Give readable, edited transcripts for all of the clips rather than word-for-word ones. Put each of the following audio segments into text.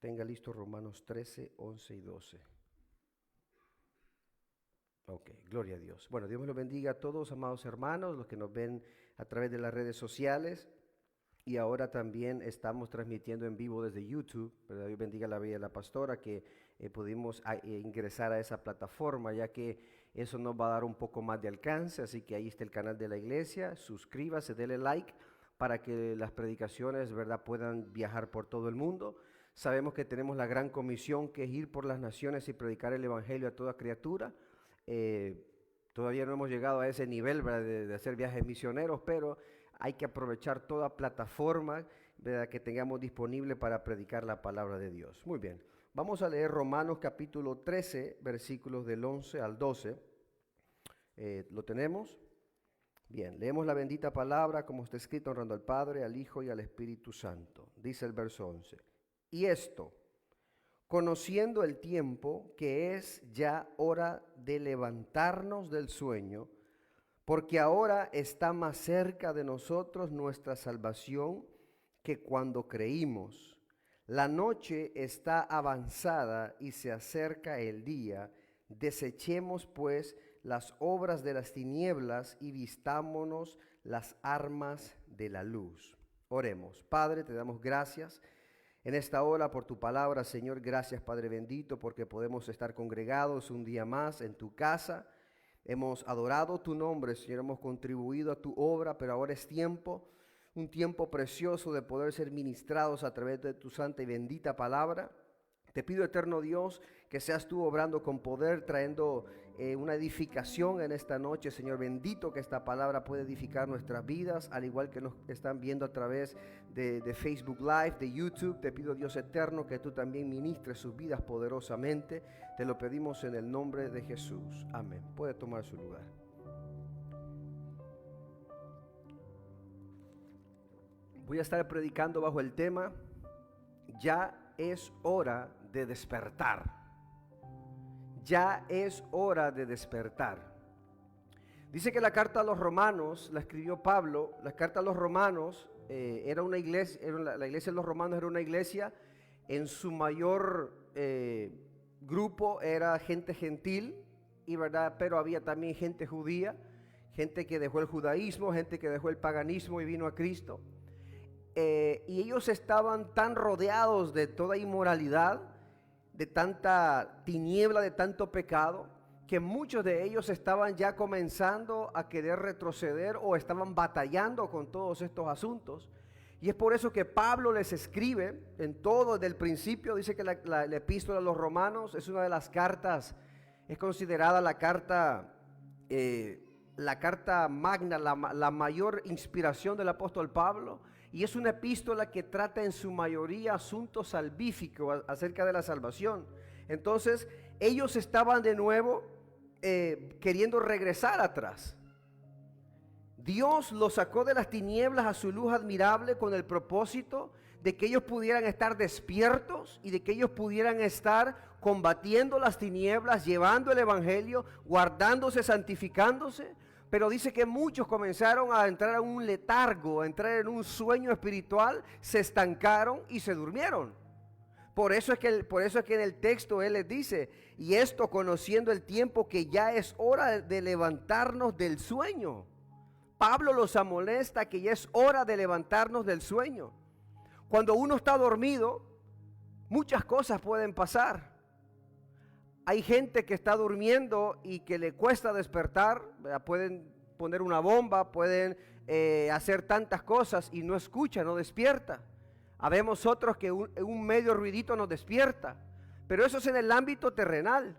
Tenga listo Romanos 13, 11 y 12. Ok, gloria a Dios. Bueno, Dios me los bendiga a todos, amados hermanos, los que nos ven a través de las redes sociales. Y ahora también estamos transmitiendo en vivo desde YouTube, ¿verdad? Dios bendiga la vida de la pastora, que pudimos ingresar a esa plataforma, ya que eso nos va a dar un poco más de alcance. Así que ahí está el canal de la iglesia, suscríbase, dele like para que las predicaciones, ¿verdad?, puedan viajar por todo el mundo. Sabemos que tenemos la gran comisión, que es ir por las naciones y predicar el evangelio a toda criatura. Todavía no hemos llegado a ese nivel, ¿verdad?, de hacer viajes misioneros, pero hay que aprovechar toda plataforma, ¿verdad?, que tengamos disponible para predicar la palabra de Dios. Muy bien, vamos a leer Romanos capítulo 13, versículos del 11 al 12. ¿Lo tenemos? Bien, leemos la bendita palabra como está escrito, honrando al Padre, al Hijo y al Espíritu Santo. Dice el verso 11. Y esto, conociendo el tiempo, que es ya hora de levantarnos del sueño, porque ahora está más cerca de nosotros nuestra salvación que cuando creímos. La noche está avanzada y se acerca el día. Desechemos pues las obras de las tinieblas y vistámonos las armas de la luz. Oremos. Padre, te damos gracias en esta hora por tu palabra, Señor. Gracias, Padre bendito, porque podemos estar congregados un día más en tu casa. Hemos adorado tu nombre, Señor, hemos contribuido a tu obra, pero ahora es tiempo, un tiempo precioso de poder ser ministrados a través de tu santa y bendita palabra. Te pido, eterno Dios, que seas tú obrando con poder, trayendo una edificación en esta noche, Señor bendito, que esta palabra puede edificar nuestras vidas, al igual que nos están viendo a través de Facebook Live, de YouTube. Te pido, Dios eterno, que tú también ministres sus vidas poderosamente. Te lo pedimos en el nombre de Jesús. Amén. Puede tomar su lugar. Voy a estar predicando bajo el tema, ya es hora de despertar. Ya es hora de despertar. Dice que la carta a los romanos la escribió Pablo. La carta a los romanos era una iglesia, la iglesia de los romanos era una iglesia, en su mayor grupo era gente gentil, y verdad, pero había también gente judía, gente que dejó el judaísmo, gente que dejó el paganismo y vino a Cristo. Y ellos estaban tan rodeados de toda inmoralidad, de tanta tiniebla, de tanto pecado, que muchos de ellos estaban ya comenzando a querer retroceder o estaban batallando con todos estos asuntos. Y es por eso que Pablo les escribe en todo, desde el principio. Dice que la epístola a los romanos es una de las cartas, es considerada la carta magna, la mayor inspiración del apóstol Pablo, y es una epístola que trata en su mayoría asuntos salvíficos acerca de la salvación. Entonces ellos estaban de nuevo queriendo regresar atrás. Dios los sacó de las tinieblas a su luz admirable con el propósito de que ellos pudieran estar despiertos y de que ellos pudieran estar combatiendo las tinieblas, llevando el evangelio, guardándose, santificándose. Pero dice que muchos comenzaron a entrar en un letargo, a entrar en un sueño espiritual, se estancaron y se durmieron. Por eso es que en el texto él les dice, y esto conociendo el tiempo, que ya es hora de levantarnos del sueño. Pablo los amonesta que ya es hora de levantarnos del sueño. Cuando uno está dormido, muchas cosas pueden pasar. Hay gente que está durmiendo y que le cuesta despertar, ¿verdad? Pueden poner una bomba, pueden hacer tantas cosas y no escucha, no despierta. Habemos otros que un medio ruidito nos despierta, pero eso es en el ámbito terrenal.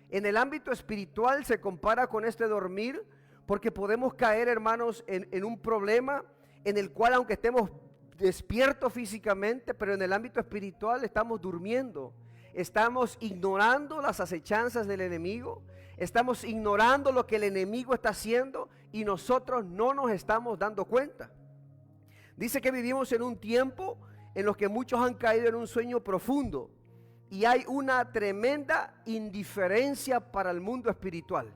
En el ámbito espiritual se compara con este dormir, porque podemos caer, hermanos, en un problema en el cual, aunque estemos despiertos físicamente, pero en el ámbito espiritual estamos durmiendo. Estamos ignorando las acechanzas del enemigo, estamos ignorando lo que el enemigo está haciendo y nosotros no nos estamos dando cuenta. Dice que vivimos en un tiempo en los que muchos han caído en un sueño profundo y hay una tremenda indiferencia para el mundo espiritual.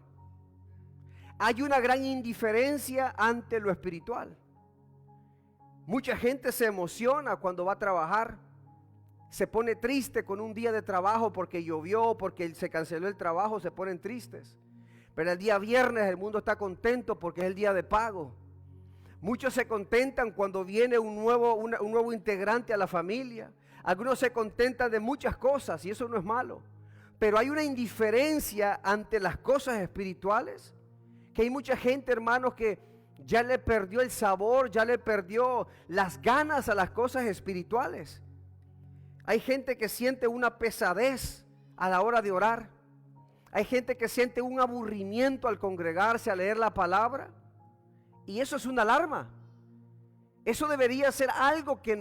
Hay una gran indiferencia ante lo espiritual. Mucha gente se emociona cuando va a trabajar. se pone triste con un día de trabajo porque llovió, porque se canceló el trabajo, se ponen tristes. Pero el día viernes el mundo está contento porque es el día de pago. Muchos se contentan cuando viene un nuevo integrante a la familia. Algunos se contentan de muchas cosas y eso no es malo. Pero hay una indiferencia ante las cosas espirituales, que hay mucha gente, hermanos, que ya le perdió el sabor, ya le perdió las ganas a las cosas espirituales. Hay gente que siente una pesadez a la hora de orar. Hay gente que siente un aburrimiento al congregarse, a leer la palabra. Y eso es una alarma. Eso debería ser algo que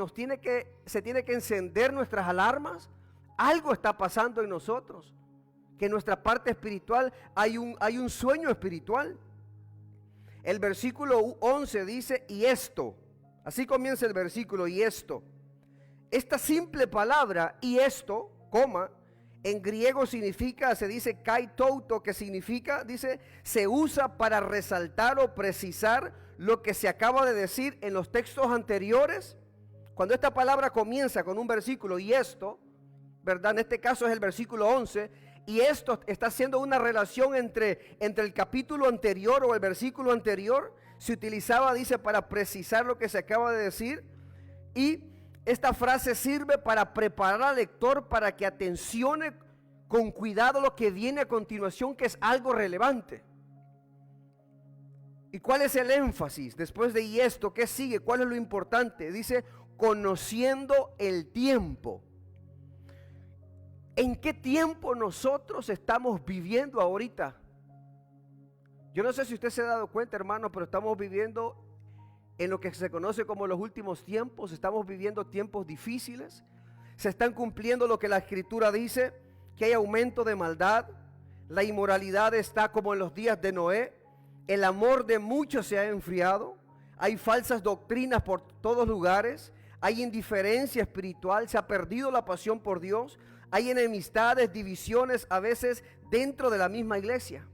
se tiene que encender nuestras alarmas. Algo está pasando en nosotros, que en nuestra parte espiritual hay un sueño espiritual. El versículo 11 dice, y esto, así comienza el versículo, y esto. Esta simple palabra, y esto, coma, en griego significa, se dice kai touto, que significa, dice, se usa para resaltar o precisar lo que se acaba de decir en los textos anteriores. Cuando esta palabra comienza con un versículo, y esto, ¿verdad? En este caso es el versículo 11, y esto está haciendo una relación entre el capítulo anterior o el versículo anterior. Se utilizaba, dice, para precisar lo que se acaba de decir, y esta frase sirve para preparar al lector para que atencione con cuidado lo que viene a continuación, que es algo relevante. ¿Y cuál es el énfasis? Después de y esto, ¿qué sigue? ¿Cuál es lo importante? Dice, conociendo el tiempo. ¿En qué tiempo nosotros estamos viviendo ahorita? Yo no sé si usted se ha dado cuenta, hermano, pero estamos viviendo en lo que se conoce como los últimos tiempos. Estamos viviendo tiempos difíciles. Se están cumpliendo lo que la Escritura dice, que hay aumento de maldad. La inmoralidad está como en los días de Noé. El amor de muchos se ha enfriado. Hay falsas doctrinas por todos lugares. Hay indiferencia espiritual. Se ha perdido la pasión por Dios. Hay enemistades, divisiones, a veces dentro de la misma iglesia.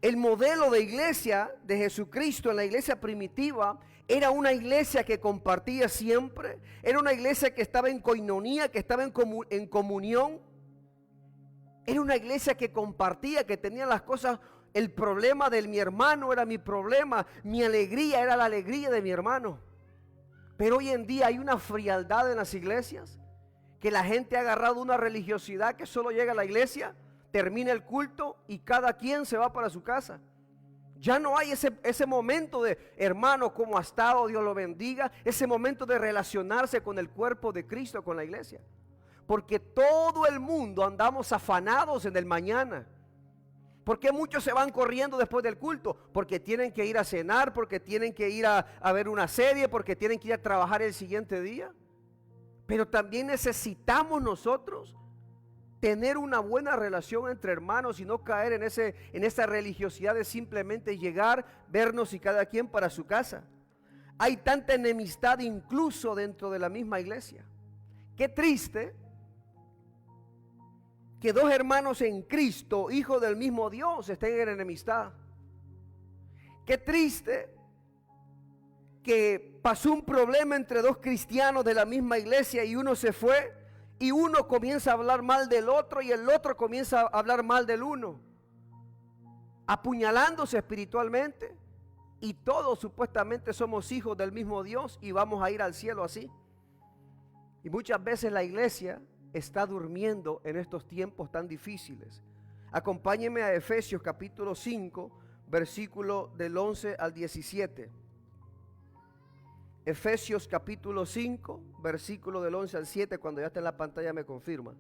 El modelo de iglesia de Jesucristo en la iglesia primitiva era una iglesia que compartía siempre. Era una iglesia que estaba en coinonía, que estaba en comunión. Era una iglesia que compartía, que tenía las cosas. El problema de mi hermano era mi problema. Mi alegría era la alegría de mi hermano. Pero hoy en día hay una frialdad en las iglesias, que la gente ha agarrado una religiosidad que solo llega a la iglesia, termina el culto y cada quien se va para su casa. Ya no hay ese momento de, hermano, ¿cómo ha estado? Dios lo bendiga. Ese momento de relacionarse con el cuerpo de Cristo, con la iglesia. Porque todo el mundo andamos afanados en el mañana. ¿Por qué muchos se van corriendo después del culto? Porque tienen que ir a cenar, porque tienen que ir a ver una serie, porque tienen que ir a trabajar el siguiente día. Pero también necesitamos nosotros tener una buena relación entre hermanos y no caer en esa religiosidad de simplemente llegar, vernos y cada quien para su casa. Hay tanta enemistad incluso dentro de la misma iglesia. Qué triste que dos hermanos en Cristo, hijos del mismo Dios, estén en enemistad. Qué triste que pasó un problema entre dos cristianos de la misma iglesia y uno se fue y uno comienza a hablar mal del otro y el otro comienza a hablar mal del uno, apuñalándose espiritualmente, y todos supuestamente somos hijos del mismo Dios y vamos a ir al cielo así. Y muchas veces la iglesia está durmiendo en estos tiempos tan difíciles. Acompáñenme a Efesios capítulo 5, versículo del 11 al 17. Efesios capítulo 5, versículo del 11 al 7, cuando ya está en la pantalla me confirma.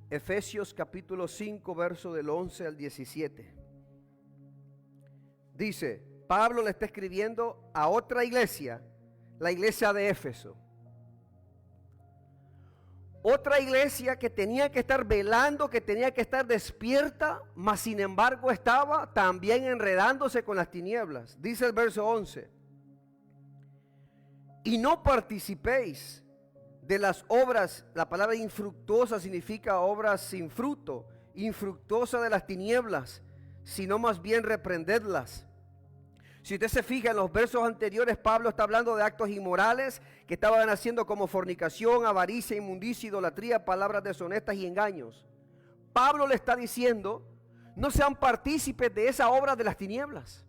Efesios capítulo 5, verso del 11 al 17. Dice, Pablo le está escribiendo a otra iglesia, la iglesia de Éfeso. Otra iglesia que tenía que estar velando, que tenía que estar despierta, mas sin embargo estaba también enredándose con las tinieblas. Dice el verso 11. Y no participéis de las obras, la palabra infructuosa significa obras sin fruto, infructuosa de las tinieblas, sino más bien reprendedlas. Si usted se fija en los versos anteriores, Pablo está hablando de actos inmorales que estaban haciendo como fornicación, avaricia, inmundicia, idolatría, palabras deshonestas y engaños. Pablo le está diciendo, no sean partícipes de esa obra de las tinieblas.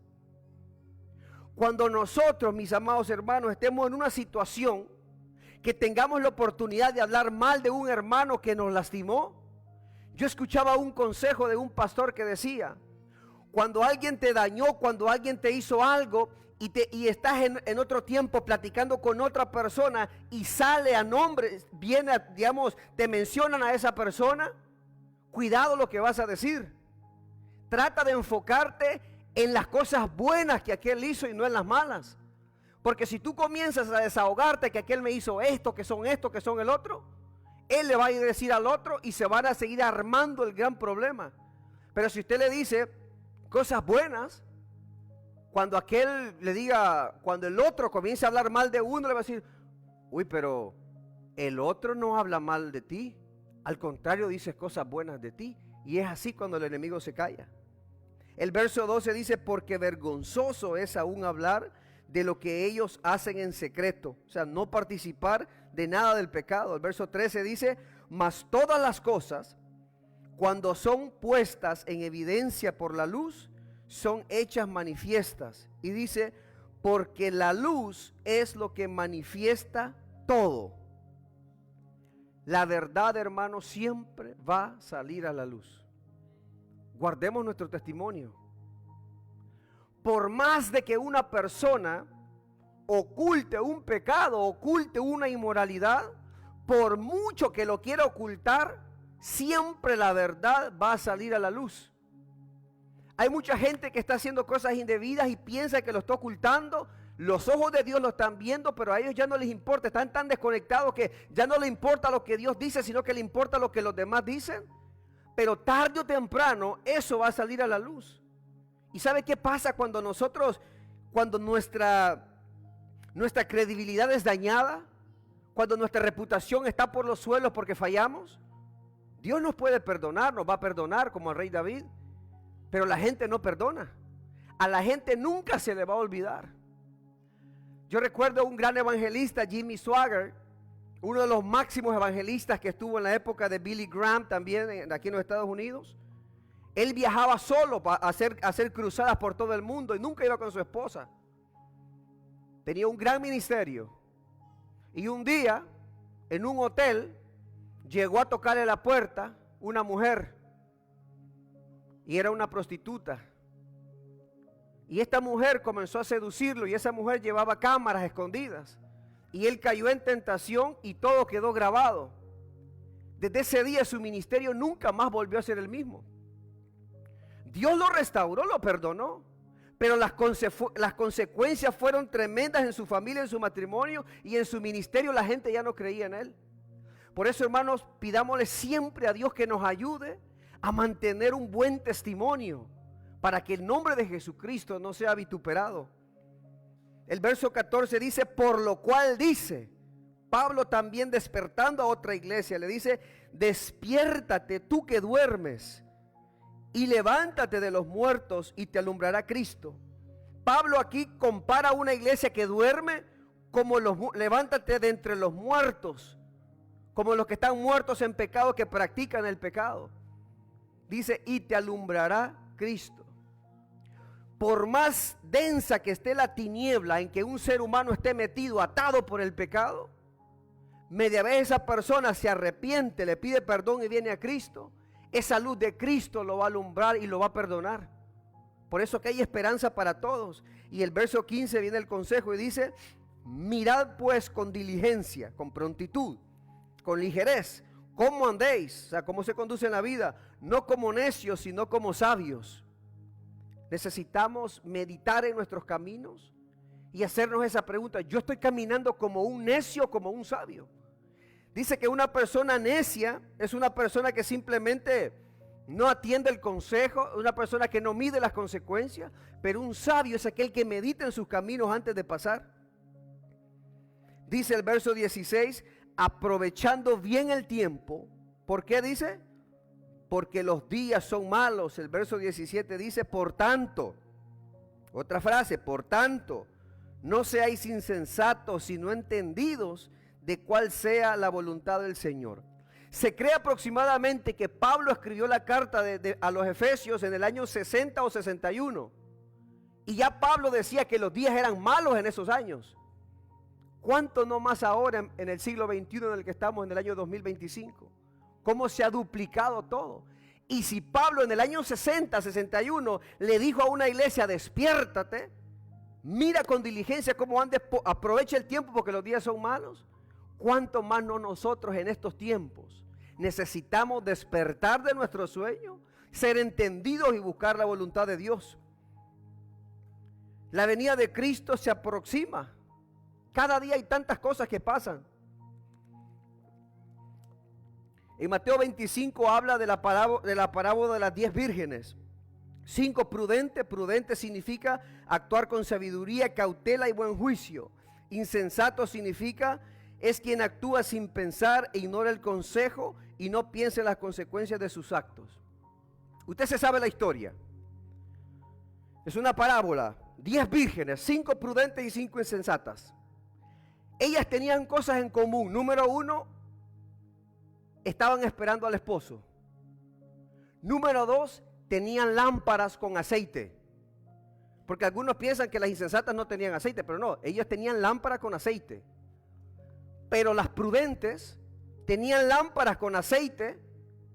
Cuando nosotros, mis amados hermanos, estemos en una situación que tengamos la oportunidad de hablar mal de un hermano que nos lastimó, yo escuchaba un consejo de un pastor que decía, cuando alguien te dañó, cuando alguien te hizo algo y estás en otro tiempo platicando con otra persona y sale a nombre, viene, digamos, te mencionan a esa persona, cuidado lo que vas a decir. Trata de enfocarte en las cosas buenas que aquel hizo y no en las malas. Porque si tú comienzas a desahogarte que aquel me hizo esto, que son el otro, él le va a ir a decir al otro y se van a seguir armando el gran problema. Pero si usted le dice cosas buenas, cuando aquel le diga, cuando el otro comience a hablar mal de uno, le va a decir, uy, pero el otro no habla mal de ti, al contrario dice cosas buenas de ti. Y es así cuando el enemigo se calla. El verso 12 dice, porque vergonzoso es aún hablar de lo que ellos hacen en secreto, o sea, no participar de nada del pecado. El verso 13 dice, mas todas las cosas, cuando son puestas en evidencia por la luz, son hechas manifiestas. Y dice, porque la luz es lo que manifiesta todo. La verdad, hermano, siempre va a salir a la luz. Guardemos nuestro testimonio. Por más de que una persona oculte un pecado, oculte una inmoralidad, por mucho que lo quiera ocultar, siempre la verdad va a salir a la luz. Hay mucha gente que está haciendo cosas indebidas y piensa que lo está ocultando. Los ojos de Dios lo están viendo, pero a ellos ya no les importa. Están tan desconectados que ya no les importa lo que Dios dice, sino que les importa lo que los demás dicen. Pero tarde o temprano eso va a salir a la luz. ¿Y sabe qué pasa cuando nuestra credibilidad es dañada? Cuando nuestra reputación está por los suelos porque fallamos. Dios nos puede perdonar, nos va a perdonar como al rey David, pero la gente no perdona. A la gente nunca se le va a olvidar. Yo recuerdo un gran evangelista, Jimmy Swaggart, uno de los máximos evangelistas que estuvo en la época de Billy Graham también aquí en los Estados Unidos. Él viajaba solo a hacer cruzadas por todo el mundo y nunca iba con su esposa. Tenía un gran ministerio. Y un día, en un hotel, llegó a tocarle la puerta una mujer. Y era una prostituta. Y esta mujer comenzó a seducirlo y esa mujer llevaba cámaras escondidas. Y él cayó en tentación y todo quedó grabado. Desde ese día su ministerio nunca más volvió a ser el mismo. Dios lo restauró, lo perdonó, pero las consecuencias fueron tremendas en su familia, en su matrimonio y en su ministerio. La gente ya no creía en él. Por eso, hermanos, pidámosle siempre a Dios que nos ayude a mantener un buen testimonio para que el nombre de Jesucristo no sea vituperado. El verso 14 dice, por lo cual dice, Pablo también despertando a otra iglesia, le dice, despiértate tú que duermes y levántate de los muertos y te alumbrará Cristo. Pablo aquí compara a una iglesia que duerme como levántate de entre los muertos, como los que están muertos en pecado, que practican el pecado. Dice, y te alumbrará Cristo. Por más densa que esté la tiniebla en que un ser humano esté metido, atado por el pecado, media vez esa persona se arrepiente, le pide perdón y viene a Cristo, esa luz de Cristo lo va a alumbrar y lo va a perdonar. Por eso que hay esperanza para todos. Y el verso 15 viene el consejo y dice, mirad pues con diligencia, con prontitud, con ligerez, cómo andéis, o sea, cómo se conduce en la vida, no como necios, sino como sabios. Necesitamos meditar en nuestros caminos y hacernos esa pregunta, ¿yo estoy caminando como un necio o como un sabio? Dice que una persona necia es una persona que simplemente no atiende el consejo, una persona que no mide las consecuencias, pero un sabio es aquel que medita en sus caminos antes de pasar. Dice el verso 16, aprovechando bien el tiempo. ¿Por qué dice? Porque los días son malos. El verso 17 dice, por tanto, Otra frase, por tanto, no seáis insensatos, sino entendidos de cuál sea la voluntad del Señor. Se cree aproximadamente que Pablo escribió la carta a los Efesios en el año 60 o 61. Y ya Pablo decía que los días eran malos en esos años. ¿Cuánto no más ahora en el siglo XXI en el que estamos, en el año 2025? ¿Cómo se ha duplicado todo? Y si Pablo en el año 60, 61 le dijo a una iglesia, despiértate, mira con diligencia cómo andes, aprovecha el tiempo porque los días son malos. ¿Cuánto más no nosotros en estos tiempos necesitamos despertar de nuestro sueño, ser entendidos y buscar la voluntad de Dios? La venida de Cristo se aproxima. Cada día hay tantas cosas que pasan. En Mateo 25 habla de la parábola de las 10 vírgenes. 5, prudente. Prudente significa actuar con sabiduría, cautela y buen juicio. Insensato significa es quien actúa sin pensar e ignora el consejo y no piensa en las consecuencias de sus actos. Usted se sabe la historia. Es una parábola. 10 vírgenes, 5 prudentes y 5 insensatas. Ellas tenían cosas en común. Número 1, estaban esperando al esposo. Número 2, tenían lámparas con aceite. Porque algunos piensan que las insensatas no tenían aceite, pero no, ellas tenían lámparas con aceite. Pero las prudentes tenían lámparas con aceite,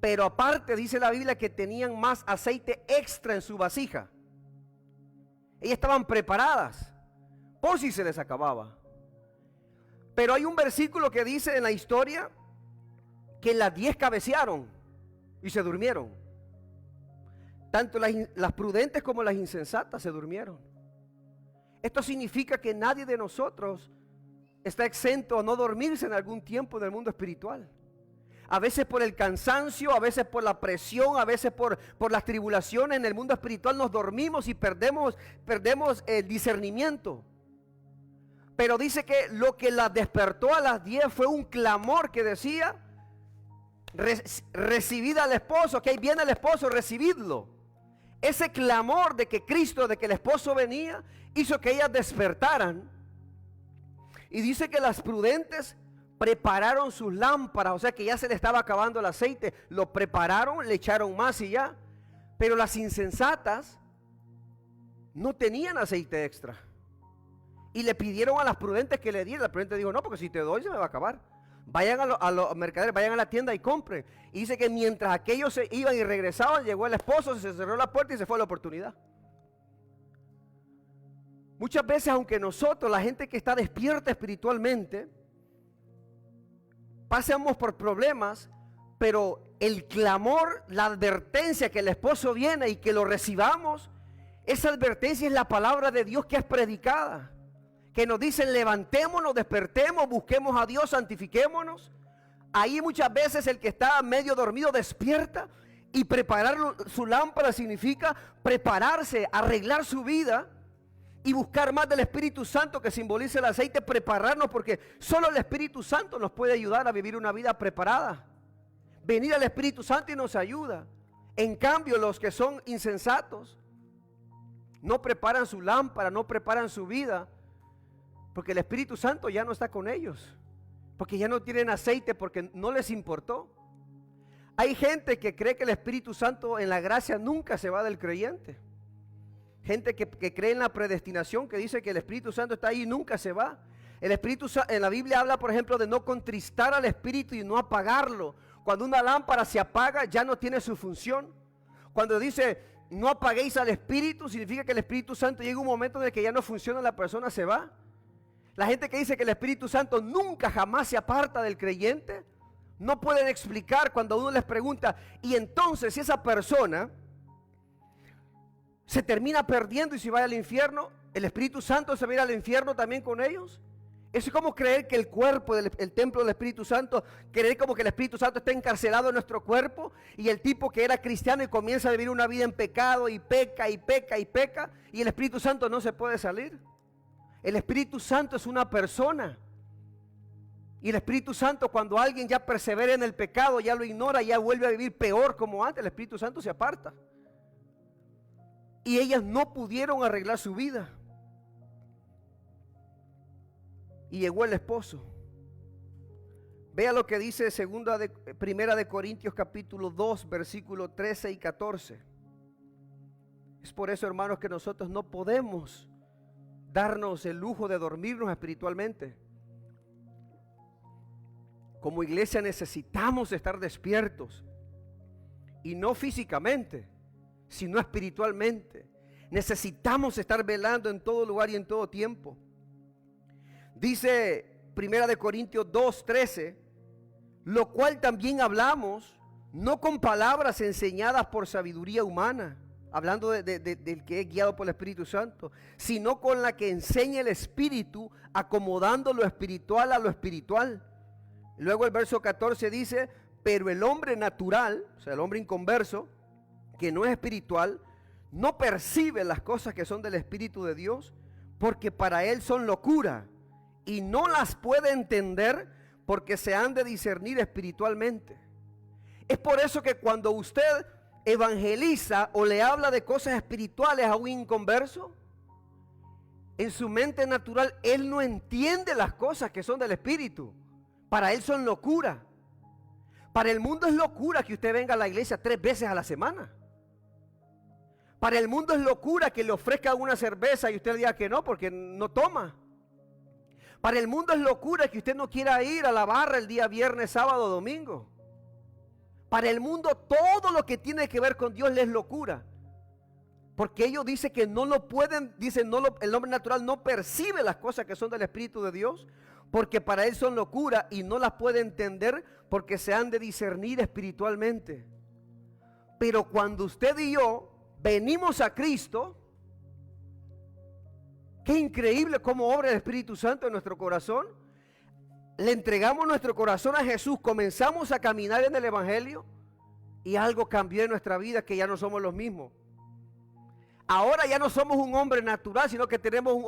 pero aparte dice la Biblia que tenían más aceite extra en su vasija. Ellas estaban preparadas por si se les acababa. Pero hay un versículo que dice en la historia que las 10 cabecearon y se durmieron. Tanto las prudentes como las insensatas se durmieron. Esto significa que nadie de nosotros está exento a no dormirse en algún tiempo en el mundo espiritual. A veces por el cansancio, a veces por la presión, a veces por las tribulaciones en el mundo espiritual nos dormimos y perdemos el discernimiento. Pero dice que lo que las despertó a las 10 fue un clamor que decía, recibid al esposo, que ahí viene el esposo, recibidlo. Ese clamor de que Cristo, de que el esposo venía, hizo que ellas despertaran. Y dice que las prudentes prepararon sus lámparas, o sea que ya se le estaba acabando el aceite, lo prepararon, le echaron más y ya. Pero las insensatas no tenían aceite extra. Y le pidieron a las prudentes que le dieran. La prudente dijo, no, porque si te doy se me va a acabar. Vayan a los mercaderes, vayan a la tienda y compren. Y dice que mientras aquellos se iban y regresaban, llegó el esposo, se cerró la puerta y se fue la oportunidad. Muchas veces, aunque nosotros, la gente que está despierta espiritualmente, pasamos por problemas, pero el clamor, la advertencia que el esposo viene y que lo recibamos, esa advertencia es la palabra de Dios que es predicada. Que nos dicen levantémonos, despertemos, busquemos a Dios, santifiquémonos. Ahí muchas veces el que está medio dormido despierta y preparar su lámpara significa prepararse, arreglar su vida y buscar más del Espíritu Santo que simboliza el aceite, prepararnos porque solo el Espíritu Santo nos puede ayudar a vivir una vida preparada. Venir al Espíritu Santo y nos ayuda. En cambio, los que son insensatos no preparan su lámpara, no preparan su vida. Porque el Espíritu Santo ya no está con ellos. Porque ya no tienen aceite, porque no les importó. Hay gente que cree que el Espíritu Santo en la gracia nunca se va del creyente. Gente que cree en la predestinación, que dice que el Espíritu Santo está ahí y nunca se va. El Espíritu Santo, en la Biblia habla, por ejemplo, de no contristar al Espíritu y no apagarlo. Cuando una lámpara se apaga, ya no tiene su función. Cuando dice, no apaguéis al Espíritu, significa que el Espíritu Santo llega un momento en el que ya no funciona, la persona se va. La gente que dice que el Espíritu Santo nunca jamás se aparta del creyente, no pueden explicar cuando uno les pregunta, y entonces si esa persona se termina perdiendo y se va al infierno, ¿el Espíritu Santo se va a ir al infierno también con ellos? Eso es como creer que el cuerpo, el templo del Espíritu Santo, creer como que el Espíritu Santo está encarcelado en nuestro cuerpo y el tipo que era cristiano y comienza a vivir una vida en pecado y peca y peca y peca y el Espíritu Santo no se puede salir. El Espíritu Santo es una persona. Y el Espíritu Santo, cuando alguien ya persevera en el pecado, ya lo ignora, ya vuelve a vivir peor como antes, el Espíritu Santo se aparta. y ellas no pudieron arreglar su vida. Y llegó el esposo. Vea lo que dice Primera de Corintios capítulo 2, versículo 13 y 14. Es por eso, hermanos, que nosotros no podemos darnos el lujo de dormirnos espiritualmente. Como iglesia necesitamos estar despiertos, y no físicamente, sino espiritualmente. Necesitamos estar velando en todo lugar y en todo tiempo. Dice Primera de Corintios 2:13, lo cual también hablamos, no con palabras enseñadas por sabiduría humana, hablando del que es guiado por el Espíritu Santo, sino con la que enseña el Espíritu, acomodando lo espiritual a lo espiritual. Luego el verso 14 dice, pero el hombre natural, o sea, el hombre inconverso, que no es espiritual, no percibe las cosas que son del Espíritu de Dios, porque para él son locura, y no las puede entender, porque se han de discernir espiritualmente. Es por eso que cuando usted evangeliza o le habla de cosas espirituales a un inconverso, en su mente natural él no entiende las cosas que son del Espíritu. Para él son locura. Para el mundo es locura que usted venga a la iglesia 3 veces a la semana. Para el mundo es locura que le ofrezca una cerveza y usted diga que no porque no toma. Para el mundo es locura que usted no quiera ir a la barra el día viernes, sábado, domingo. Para el mundo todo lo que tiene que ver con Dios le es locura. Porque ellos dicen que no lo pueden, el hombre natural no percibe las cosas que son del Espíritu de Dios, porque para él son locura y no las puede entender porque se han de discernir espiritualmente. Pero cuando usted y yo venimos a Cristo, qué increíble cómo obra el Espíritu Santo en nuestro corazón. Le entregamos nuestro corazón a Jesús, comenzamos a caminar en el Evangelio y algo cambió en nuestra vida, que ya no somos los mismos. Ahora ya no somos un hombre natural, sino que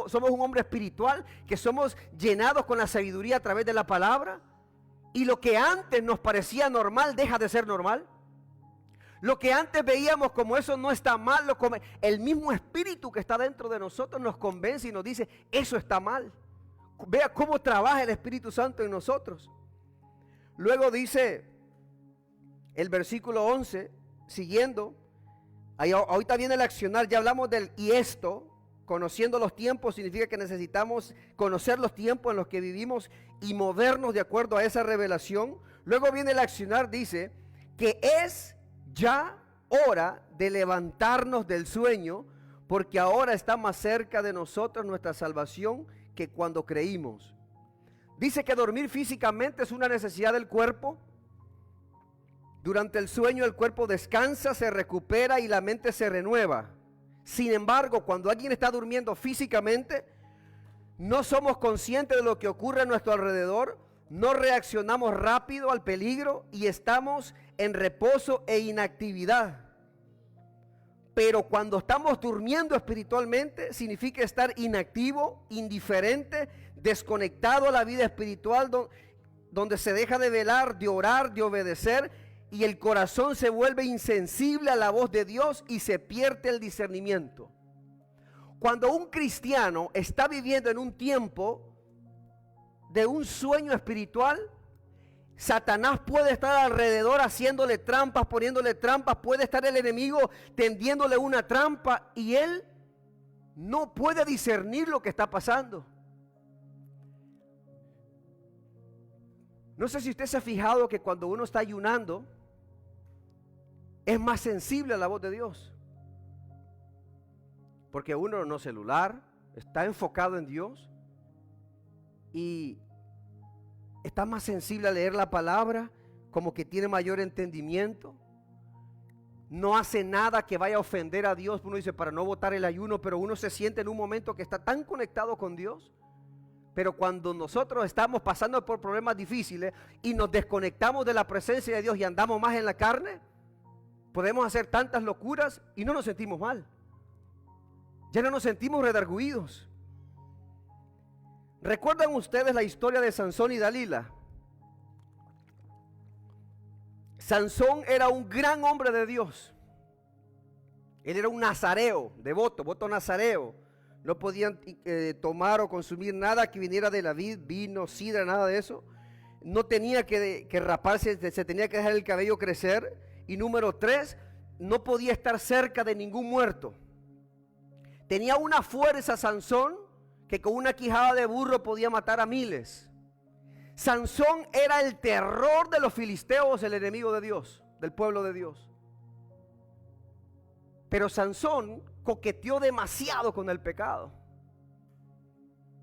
somos un hombre espiritual, que somos llenados con la sabiduría a través de la palabra. Y lo que antes nos parecía normal deja de ser normal. Lo que antes veíamos como eso no está mal, el mismo espíritu que está dentro de nosotros nos convence y nos dice, eso está mal. Vea cómo trabaja el Espíritu Santo en nosotros. Luego dice el versículo 11, siguiendo, ahorita viene el accionar, ya hablamos del y esto, conociendo los tiempos, significa que necesitamos conocer los tiempos en los que vivimos y movernos de acuerdo a esa revelación. Luego viene el accionar, dice que es ya hora de levantarnos del sueño, porque ahora está más cerca de nosotros nuestra salvación que cuando creímos. Dice que dormir físicamente es una necesidad del cuerpo. Durante el sueño el cuerpo descansa, se recupera y la mente se renueva. Sin embargo, cuando alguien está durmiendo físicamente, no somos conscientes de lo que ocurre a nuestro alrededor, no reaccionamos rápido al peligro y estamos en reposo e inactividad. Pero cuando estamos durmiendo espiritualmente, significa estar inactivo, indiferente, desconectado a la vida espiritual, donde se deja de velar, de orar, de obedecer, y el corazón se vuelve insensible a la voz de Dios y se pierde el discernimiento. Cuando un cristiano está viviendo en un tiempo de un sueño espiritual, Satanás puede estar alrededor haciéndole trampas, poniéndole trampas, puede estar el enemigo tendiéndole una trampa y él no puede discernir lo que está pasando. No sé si usted se ha fijado que cuando uno está ayunando es más sensible a la voz de Dios, porque uno no celular, está enfocado en Dios y está más sensible a leer la palabra, como que tiene mayor entendimiento. No hace nada que vaya a ofender a Dios. Uno dice para no botar el ayuno, pero uno se siente en un momento que está tan conectado con Dios. Pero cuando nosotros estamos pasando por problemas difíciles y nos desconectamos de la presencia de Dios y andamos más en la carne, podemos hacer tantas locuras y no nos sentimos mal. Ya no nos sentimos redarguidos. ¿Recuerdan ustedes la historia de Sansón y Dalila? Sansón era un gran hombre de Dios. Él era un nazareo, devoto, voto nazareo. No podían tomar o consumir nada que viniera de la vid, vino, sidra, nada de eso. No tenía que raparse, se tenía que dejar el cabello crecer. Y número 3, no podía estar cerca de ningún muerto. Tenía una fuerza Sansón que con una quijada de burro podía matar a miles. Sansón era el terror de los filisteos, el enemigo de Dios, del pueblo de Dios. Pero Sansón coqueteó demasiado con el pecado.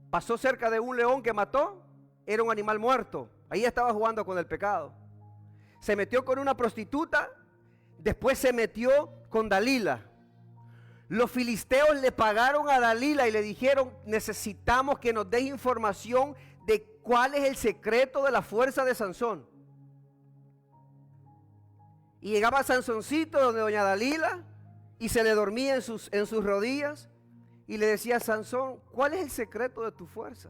Pasó cerca de un león que mató, era un animal muerto. Ahí estaba jugando con el pecado. Se metió con una prostituta, después se metió con Dalila. Los filisteos le pagaron a Dalila y le dijeron: necesitamos que nos des información de cuál es el secreto de la fuerza de Sansón. Y llegaba Sansoncito donde doña Dalila y se le dormía en sus rodillas y le decía: Sansón, ¿cuál es el secreto de tu fuerza?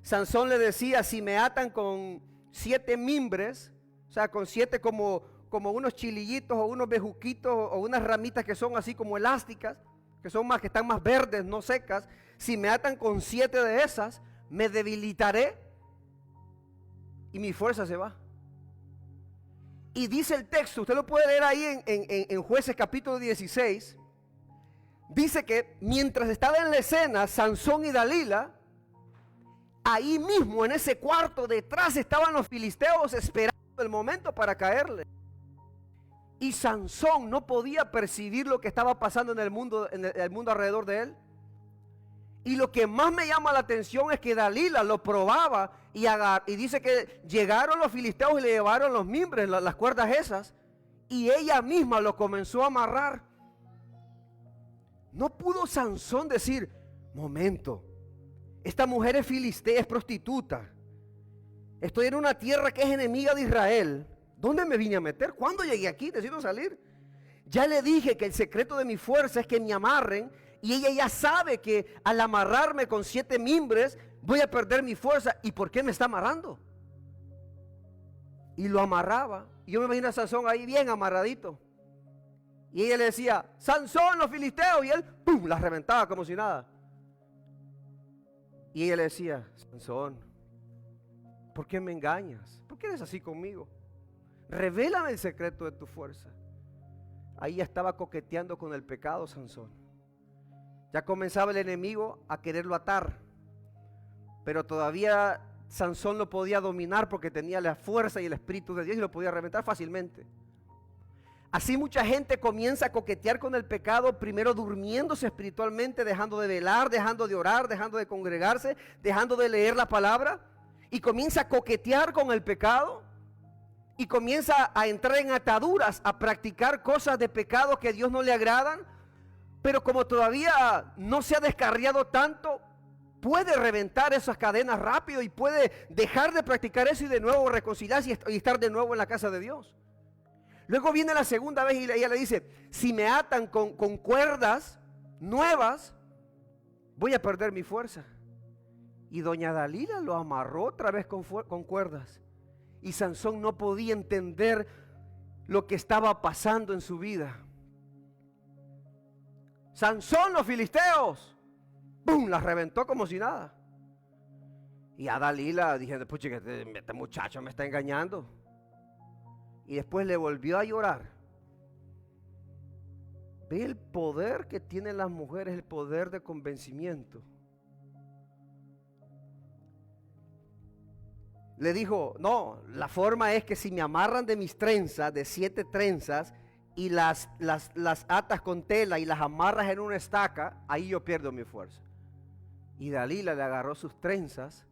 Sansón le decía: si me atan con 7 mimbres, o sea, con 7 como unos chilillitos o unos bejuquitos o unas ramitas que son así como elásticas, que están más verdes, no secas, si me atan con 7 de esas, me debilitaré y mi fuerza se va. Y dice el texto, usted lo puede leer ahí en Jueces capítulo 16, dice que mientras estaba en la escena Sansón y Dalila, ahí mismo en ese cuarto detrás estaban los filisteos esperando el momento para caerle. Y Sansón no podía percibir lo que estaba pasando en el mundo alrededor de él. Y lo que más me llama la atención es que Dalila lo probaba y dice que llegaron los filisteos y le llevaron los mimbres, las cuerdas esas, y ella misma lo comenzó a amarrar. No pudo Sansón decir: momento, esta mujer es filistea, es prostituta. Estoy en una tierra que es enemiga de Israel. ¿Dónde me vine a meter? ¿Cuándo llegué aquí? Decido salir. Ya le dije que el secreto de mi fuerza es que me amarren. Y ella ya sabe que al amarrarme con 7 mimbres voy a perder mi fuerza. ¿Y por qué me está amarrando? Y lo amarraba. Y yo me imagino a Sansón ahí bien amarradito. Y ella le decía: Sansón, los filisteos. Y él, ¡pum!, las reventaba como si nada. Y ella le decía: Sansón, ¿por qué me engañas? ¿Por qué eres así conmigo? Revélame el secreto de tu fuerza. Ahí ya estaba coqueteando con el pecado Sansón. Ya comenzaba el enemigo a quererlo atar, pero todavía Sansón lo podía dominar porque tenía la fuerza y el espíritu de Dios y lo podía reventar fácilmente. Así mucha gente comienza a coquetear con el pecado, primero durmiéndose espiritualmente, dejando de velar, dejando de orar, dejando de congregarse, dejando de leer la palabra, y comienza a coquetear con el pecado y comienza a entrar en ataduras, a practicar cosas de pecado que a Dios no le agradan. Pero como todavía no se ha descarriado tanto, puede reventar esas cadenas rápido y puede dejar de practicar eso y de nuevo reconciliarse y estar de nuevo en la casa de Dios. Luego viene la segunda vez y ella le dice: si me atan con cuerdas nuevas, voy a perder mi fuerza. Y doña Dalila lo amarró otra vez con cuerdas. Y Sansón no podía entender lo que estaba pasando en su vida. Sansón, los filisteos, ¡pum!, las reventó como si nada. Y a Dalila dije: pucha, que este muchacho me está engañando. Y después le volvió a llorar. Ve el poder que tienen las mujeres, el poder de convencimiento. Le dijo: no, la forma es que si me amarran de mis trenzas, de 7 trenzas, y las atas con tela y las amarras en una estaca, ahí yo pierdo mi fuerza. Y Dalila le agarró sus trenzas,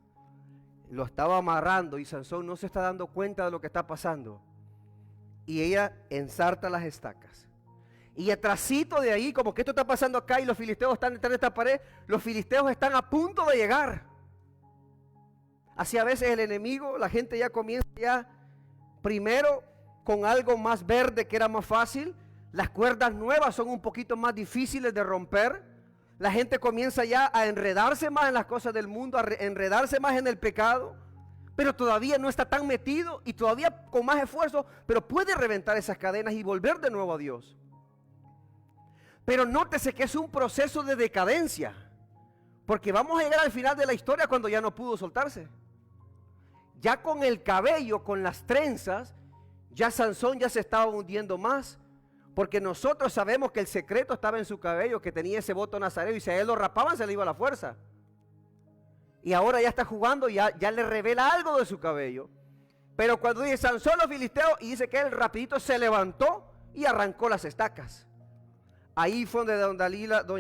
lo estaba amarrando y Sansón no se está dando cuenta de lo que está pasando. Y ella ensarta las estacas. Y atrasito de ahí, como que esto está pasando acá y los filisteos están detrás de esta pared, los filisteos están a punto de llegar. Así a veces el enemigo, la gente ya comienza ya primero con algo más verde que era más fácil. Las cuerdas nuevas son un poquito más difíciles de romper. La gente comienza ya a enredarse más en las cosas del mundo, a enredarse más en el pecado, pero todavía no está tan metido y todavía con más esfuerzo, pero puede reventar esas cadenas y volver de nuevo a Dios. Pero nótese que es un proceso de decadencia, porque vamos a llegar al final de la historia cuando ya no pudo soltarse. Ya con el cabello, con las trenzas, ya Sansón ya se estaba hundiendo más, porque nosotros sabemos que el secreto estaba en su cabello, que tenía ese voto nazareo, y si a él lo rapaban se le iba la fuerza. Y ahora ya está jugando, ya le revela algo de su cabello. Pero cuando dice Sansón los filisteos, y dice que él rapidito se levantó y arrancó las estacas. Ahí fue donde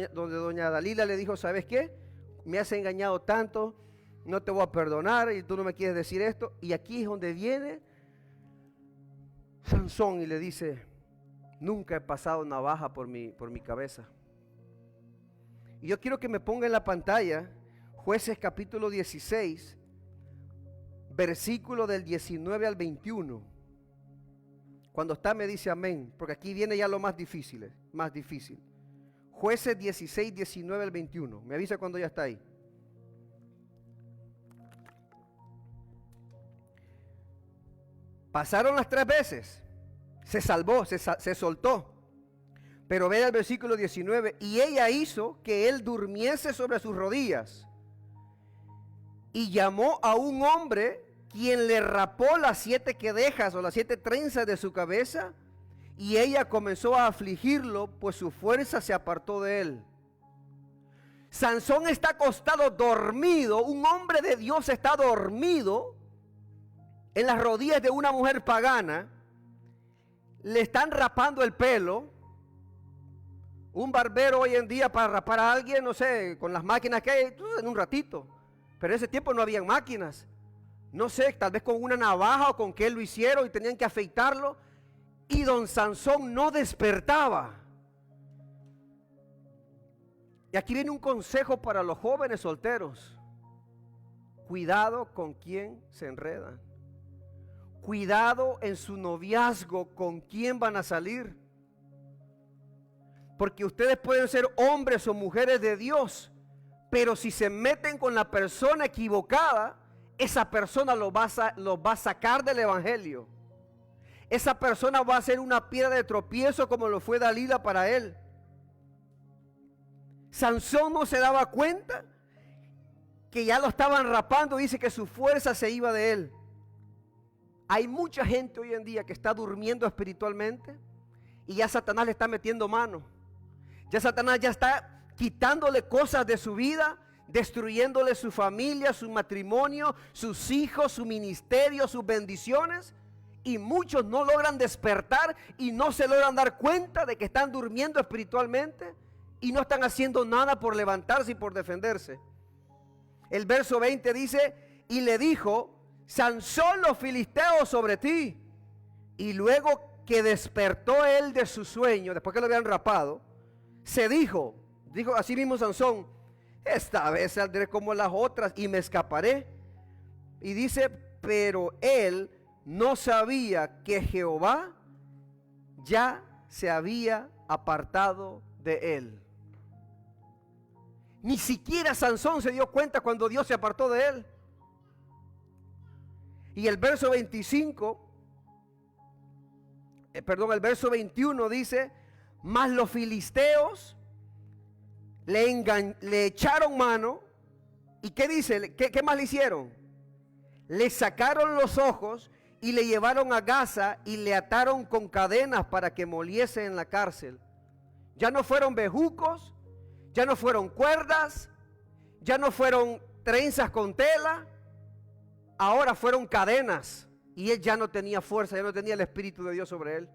doña Dalila le dijo, ¿sabes qué? Me has engañado tanto, no te voy a perdonar y tú no me quieres decir esto. Y aquí es donde viene Sansón y le dice, nunca he pasado navaja por mi cabeza. Y yo quiero que me ponga en la pantalla Jueces capítulo 16, versículo del 19 al 21. Cuando está me dice amén, porque aquí viene ya lo más difícil, Jueces 16, 19 al 21. Me avisa cuando ya está ahí. Pasaron las 3 veces, se salvó, se soltó. Pero ve el versículo 19, y ella hizo que él durmiese sobre sus rodillas. Y llamó a un hombre quien le rapó las 7 quedejas o las 7 trenzas de su cabeza, y ella comenzó a afligirlo, pues su fuerza se apartó de él. Sansón está acostado dormido, un hombre de Dios está dormido en las rodillas de una mujer pagana, le están rapando el pelo. Un barbero hoy en día para rapar a alguien, no sé, con las máquinas que hay, en un ratito. Pero en ese tiempo no habían máquinas. No sé, tal vez con una navaja o con qué lo hicieron y tenían que afeitarlo. Y don Sansón no despertaba. Y aquí viene un consejo para los jóvenes solteros. Cuidado con quién se enredan. Cuidado en su noviazgo con quién van a salir. Porque ustedes pueden ser hombres o mujeres de Dios, pero si se meten con la persona equivocada, esa persona los va a sacar del evangelio. Esa persona va a ser una piedra de tropiezo como lo fue Dalila para él. Sansón no se daba cuenta que ya lo estaban rapando, dice que su fuerza se iba de él. Hay mucha gente hoy en día que está durmiendo espiritualmente y ya Satanás le está metiendo mano. Ya Satanás ya está quitándole cosas de su vida, destruyéndole su familia, su matrimonio, sus hijos, su ministerio, sus bendiciones. Y muchos no logran despertar y no se logran dar cuenta de que están durmiendo espiritualmente y no están haciendo nada por levantarse y por defenderse. El verso 20 dice, y le dijo, Sansón, los filisteos sobre ti. Y luego que despertó él de su sueño, después que lo habían rapado, se dijo así mismo Sansón, esta vez saldré como las otras y me escaparé. Y dice, pero él no sabía que Jehová ya se había apartado de él. Ni siquiera Sansón se dio cuenta cuando Dios se apartó de él. Y el verso 21 dice, mas los filisteos le echaron mano. ¿Y qué dice? ¿Qué más le hicieron? Le sacaron los ojos y le llevaron a Gaza y le ataron con cadenas para que moliese en la cárcel. Ya no fueron bejucos, ya no fueron cuerdas, ya no fueron trenzas con tela, ahora fueron cadenas. Y él ya no tenía fuerza, ya no tenía el Espíritu de Dios sobre él.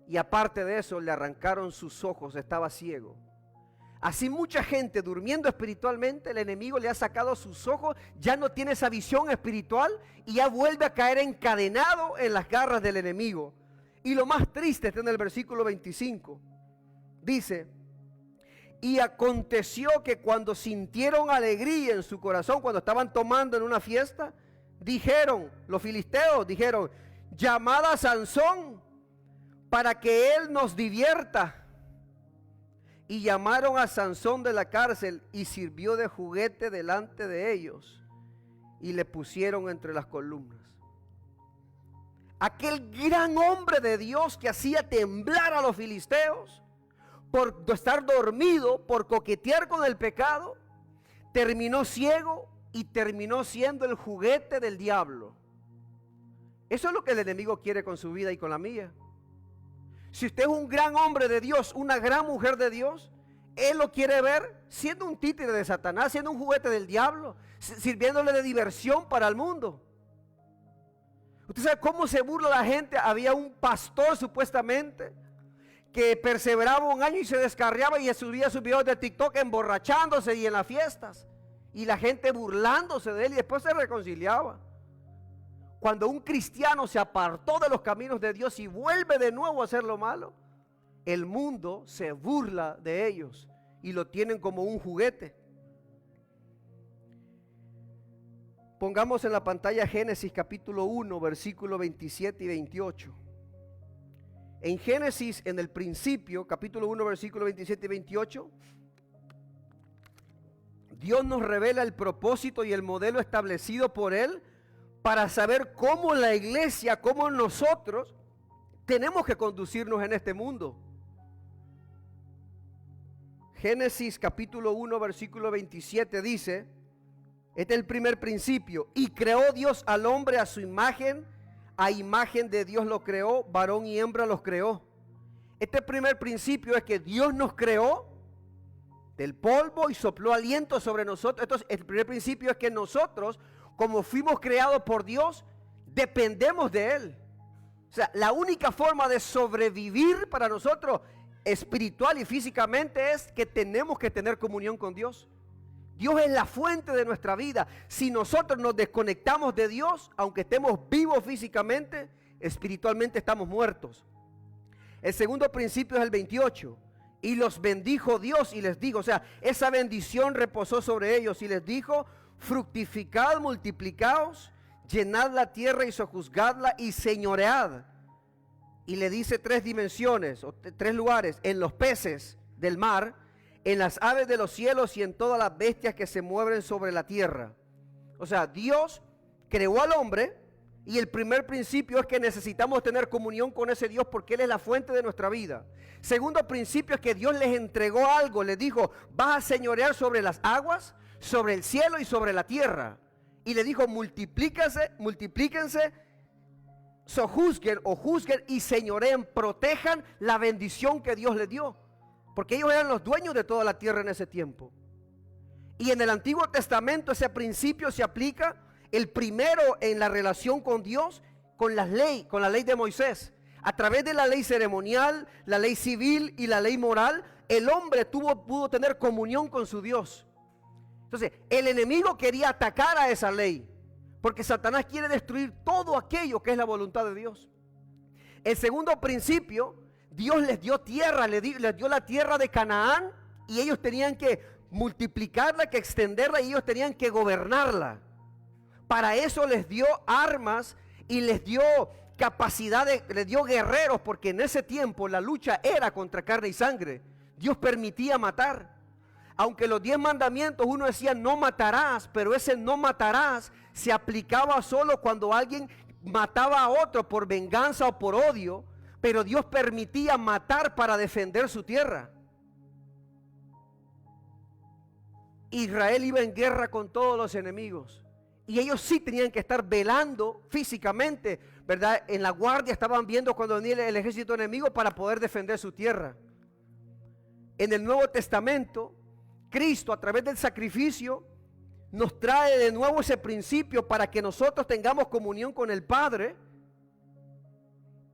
Y aparte de eso, le arrancaron sus ojos, estaba ciego. Así mucha gente durmiendo espiritualmente, el enemigo le ha sacado sus ojos, ya no tiene esa visión espiritual y ya vuelve a caer encadenado en las garras del enemigo. Y lo más triste está en el versículo 25. Dice, y aconteció que cuando sintieron alegría en su corazón, cuando estaban tomando en una fiesta, los filisteos dijeron, llamad a Sansón para que él nos divierta. Y llamaron a Sansón de la cárcel y sirvió de juguete delante de ellos y le pusieron entre las columnas. Aquel gran hombre de Dios que hacía temblar a los filisteos por estar dormido, por coquetear con el pecado, terminó ciego y terminó siendo el juguete del diablo. Eso es lo que el enemigo quiere con su vida y con la mía. Si usted es un gran hombre de Dios, una gran mujer de Dios, él lo quiere ver siendo un títere de Satanás, siendo un juguete del diablo, sirviéndole de diversión para el mundo. Usted sabe cómo se burla la gente. Había un pastor supuestamente que perseveraba un año y se descarriaba y subía sus videos de TikTok emborrachándose y en las fiestas, y la gente burlándose de él, y después se reconciliaba. Cuando un cristiano se apartó de los caminos de Dios y vuelve de nuevo a hacer lo malo, el mundo se burla de ellos y lo tienen como un juguete. Pongamos en la pantalla Génesis capítulo 1, versículo 27 y 28. En Génesis, en el principio, capítulo 1, versículo 27 y 28, Dios nos revela el propósito y el modelo establecido por Él para saber cómo la iglesia, cómo nosotros tenemos que conducirnos en este mundo. Génesis capítulo 1, versículo 27 dice, este es el primer principio: y creó Dios al hombre a su imagen, a imagen de Dios lo creó, varón y hembra los creó. Este primer principio es que Dios nos creó del polvo y sopló aliento sobre nosotros. Entonces, el primer principio es que nosotros, como fuimos creados por Dios, dependemos de Él. O sea, la única forma de sobrevivir para nosotros, espiritual y físicamente, es que tenemos que tener comunión con Dios. Dios es la fuente de nuestra vida. Si nosotros nos desconectamos de Dios, aunque estemos vivos físicamente, espiritualmente estamos muertos. El segundo principio es el 28. Y los bendijo Dios y les dijo, o sea, esa bendición reposó sobre ellos y les dijo: fructificad, multiplicaos, llenad la tierra y sojuzgadla y señoread. Y le dice tres dimensiones, o tres lugares: en los peces del mar, en las aves de los cielos y en todas las bestias que se mueven sobre la tierra. O sea, Dios creó al hombre y el primer principio es que necesitamos tener comunión con ese Dios porque Él es la fuente de nuestra vida. Segundo principio es que Dios les entregó algo, les dijo: vas a señorear sobre las aguas, sobre el cielo y sobre la tierra. Y le dijo: multiplíquense, sojuzguen o juzguen y señoreen, protejan la bendición que Dios les dio. Porque ellos eran los dueños de toda la tierra en ese tiempo. Y en el Antiguo Testamento ese principio se aplica, el primero en la relación con Dios, con la ley de Moisés. A través de la ley ceremonial, la ley civil y la ley moral, el hombre pudo tener comunión con su Dios. Entonces, el enemigo quería atacar a esa ley, porque Satanás quiere destruir todo aquello que es la voluntad de Dios. El segundo principio: Dios les dio tierra, les dio la tierra de Canaán, y ellos tenían que multiplicarla, que extenderla, y ellos tenían que gobernarla. Para eso les dio armas y les dio capacidad, les dio guerreros, porque en ese tiempo la lucha era contra carne y sangre. Dios permitía matar. Aunque los 10 mandamientos uno decía no matarás, pero ese no matarás se aplicaba solo cuando alguien mataba a otro por venganza o por odio. Pero Dios permitía matar para defender su tierra. Israel iba en guerra con todos los enemigos. Y ellos sí tenían que estar velando físicamente, ¿verdad? En la guardia estaban viendo cuando venía el ejército enemigo para poder defender su tierra. En el Nuevo Testamento, Cristo, a través del sacrificio, nos trae de nuevo ese principio para que nosotros tengamos comunión con el Padre.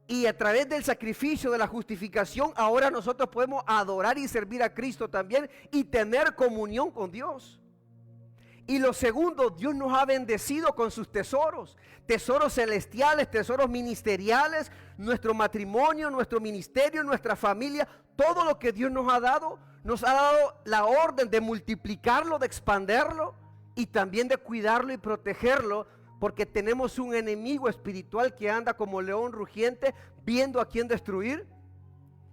Y a través del sacrificio de la justificación, ahora nosotros podemos adorar y servir a Cristo también y tener comunión con Dios. Y lo segundo, Dios nos ha bendecido con sus tesoros, tesoros celestiales, tesoros ministeriales, nuestro matrimonio, nuestro ministerio, nuestra familia, todo lo que Dios nos ha dado la orden de multiplicarlo, de expanderlo y también de cuidarlo y protegerlo, porque tenemos un enemigo espiritual que anda como león rugiente viendo a quién destruir.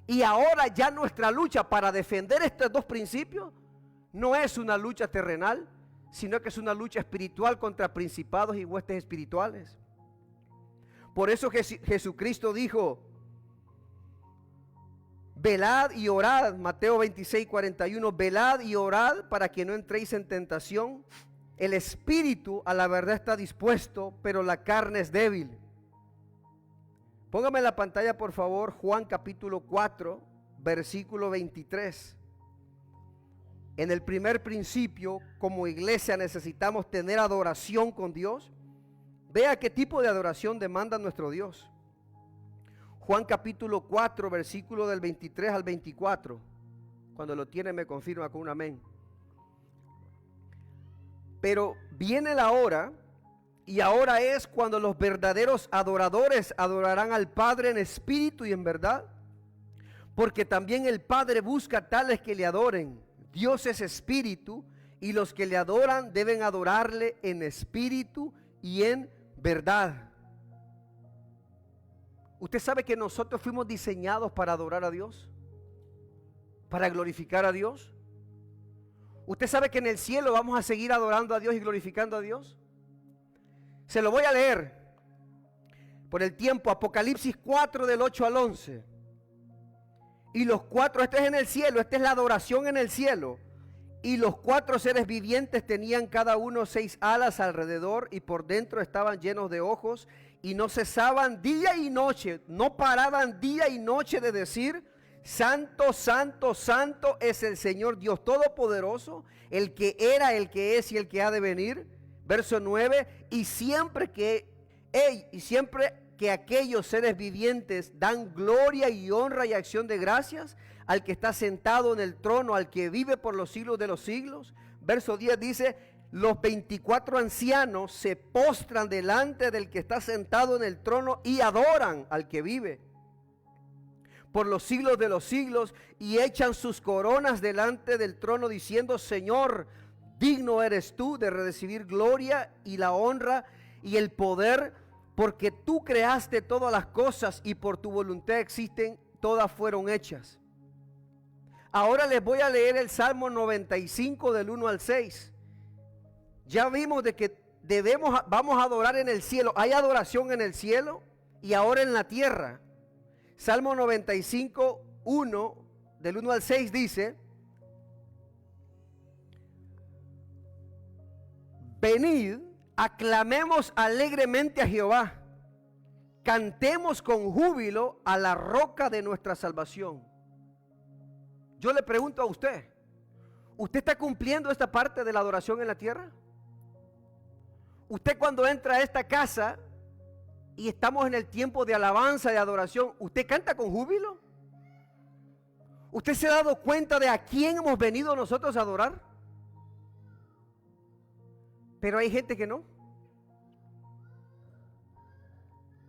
Y ahora ya nuestra lucha para defender estos dos principios no es una lucha terrenal, sino que es una lucha espiritual contra principados y huestes espirituales. Por eso Jesucristo dijo: Velad y orad, Mateo 26:41, velad y orad para que no entréis en tentación. El espíritu a la verdad está dispuesto, pero la carne es débil. Póngame en la pantalla, por favor, Juan capítulo 4, versículo 23. En el primer principio, como iglesia, necesitamos tener adoración con Dios. Vea qué tipo de adoración demanda nuestro Dios. Juan capítulo 4, versículo del 23 al 24. Cuando lo tiene me confirma con un amén. Pero viene la hora, y ahora es cuando los verdaderos adoradores adorarán al Padre en espíritu y en verdad. Porque también el Padre busca tales que le adoren. Dios es espíritu, y los que le adoran deben adorarle en espíritu y en verdad. ¿Usted sabe que nosotros fuimos diseñados para adorar a Dios? ¿Para glorificar a Dios? ¿Usted sabe que en el cielo vamos a seguir adorando a Dios y glorificando a Dios? Se lo voy a leer por el tiempo. Apocalipsis 4 del 8 al 11. Y los cuatro, este es en el cielo, esta es la adoración en el cielo. Y los cuatro seres vivientes tenían cada uno 6 alas alrededor, y por dentro estaban llenos de ojos, y no cesaban día y noche, no paraban día y noche de decir: Santo, santo, santo es el Señor Dios Todopoderoso, el que era, el que es y el que ha de venir. Verso 9, y siempre que aquellos seres vivientes dan gloria y honra y acción de gracias al que está sentado en el trono, al que vive por los siglos de los siglos. Verso 10 dice: los 24 ancianos se postran delante del que está sentado en el trono y adoran al que vive por los siglos de los siglos, y echan sus coronas delante del trono diciendo: Señor, digno eres tú de recibir gloria y la honra y el poder, porque tú creaste todas las cosas y por tu voluntad existen, todas fueron hechas. Ahora les voy a leer el Salmo 95 del 1 al 6. Ya vimos de que vamos a adorar en el cielo. Hay adoración en el cielo y ahora en la tierra. Salmo 95, 1, del 1 al 6 dice: venid, aclamemos alegremente a Jehová, cantemos con júbilo a la roca de nuestra salvación. Yo le pregunto a usted, ¿usted está cumpliendo esta parte de la adoración en la tierra? Usted, cuando entra a esta casa y estamos en el tiempo de alabanza y adoración, ¿usted canta con júbilo? ¿Usted se ha dado cuenta de a quién hemos venido nosotros a adorar? Pero hay gente que no.